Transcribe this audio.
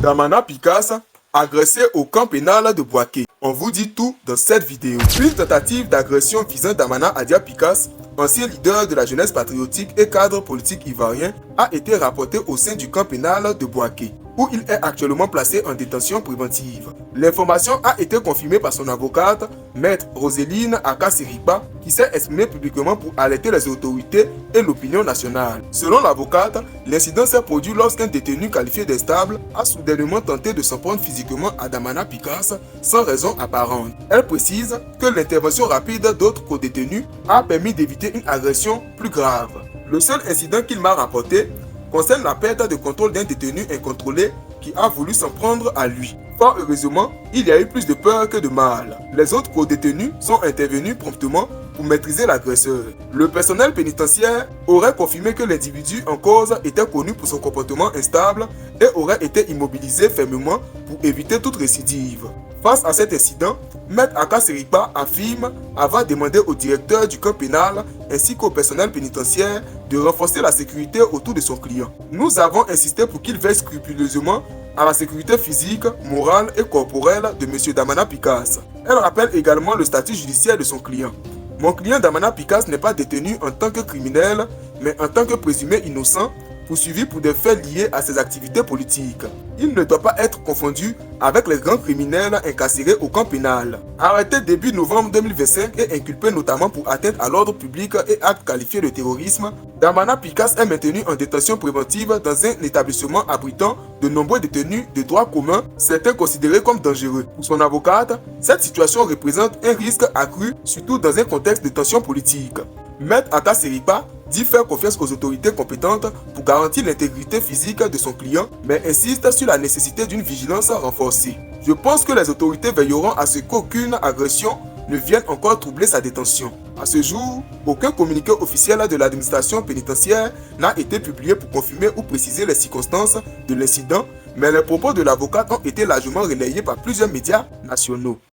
Damana Picasse, agressé au camp pénal de Bouaké. On vous dit tout dans cette vidéo. Une tentative d'agression visant Damana Adia Picasse, ancien leader de la jeunesse patriotique et cadre politique ivoirien, a été rapportée au sein du camp pénal de Bouaké, où il est actuellement placé en détention préventive. L'information a été confirmée par son avocate, Maître Roseline Akasiripa, qui s'est exprimée publiquement pour alerter les autorités et l'opinion nationale. Selon l'avocate, l'incident s'est produit lorsqu'un détenu qualifié d'instable a soudainement tenté de s'en prendre physiquement à Damana Picasse sans raison apparente. Elle précise que l'intervention rapide d'autres co-détenus a permis d'éviter une agression plus grave. Le seul incident qu'il m'a rapporté concerne la perte de contrôle d'un détenu incontrôlé qui a voulu s'en prendre à lui. Fort heureusement, il y a eu plus de peur que de mal. Les autres co-détenus sont intervenus promptement pour maîtriser l'agresseur. Le personnel pénitentiaire aurait confirmé que l'individu en cause était connu pour son comportement instable et aurait été immobilisé fermement pour éviter toute récidive. Face à cet incident, Maître Akasiripa affirme avoir demandé au directeur du camp pénal ainsi qu'au personnel pénitentiaire de renforcer la sécurité autour de son client. Nous avons insisté pour qu'il veille scrupuleusement à la sécurité physique, morale et corporelle de M. Damana Picasse. Elle rappelle également le statut judiciaire de son client. Mon client Damana Picasse n'est pas détenu en tant que criminel, mais en tant que présumé innocent, poursuivi pour des faits liés à ses activités politiques. Il ne doit pas être confondu avec les grands criminels incarcérés au camp pénal. Arrêté début novembre 2025 et inculpé notamment pour atteinte à l'ordre public et acte qualifié de terrorisme, Damana Picasse est maintenu en détention préventive dans un établissement abritant de nombreux détenus de droit commun, certains considérés comme dangereux. Pour son avocate, cette situation représente un risque accru, surtout dans un contexte de tension politique. Maître Akasiripa dit faire confiance aux autorités compétentes pour garantir l'intégrité physique de son client, mais insiste sur la nécessité d'une vigilance renforcée. Je pense que les autorités veilleront à ce qu'aucune agression ne vienne encore troubler sa détention. À ce jour, aucun communiqué officiel de l'administration pénitentiaire n'a été publié pour confirmer ou préciser les circonstances de l'incident, mais les propos de l'avocate ont été largement relayés par plusieurs médias nationaux.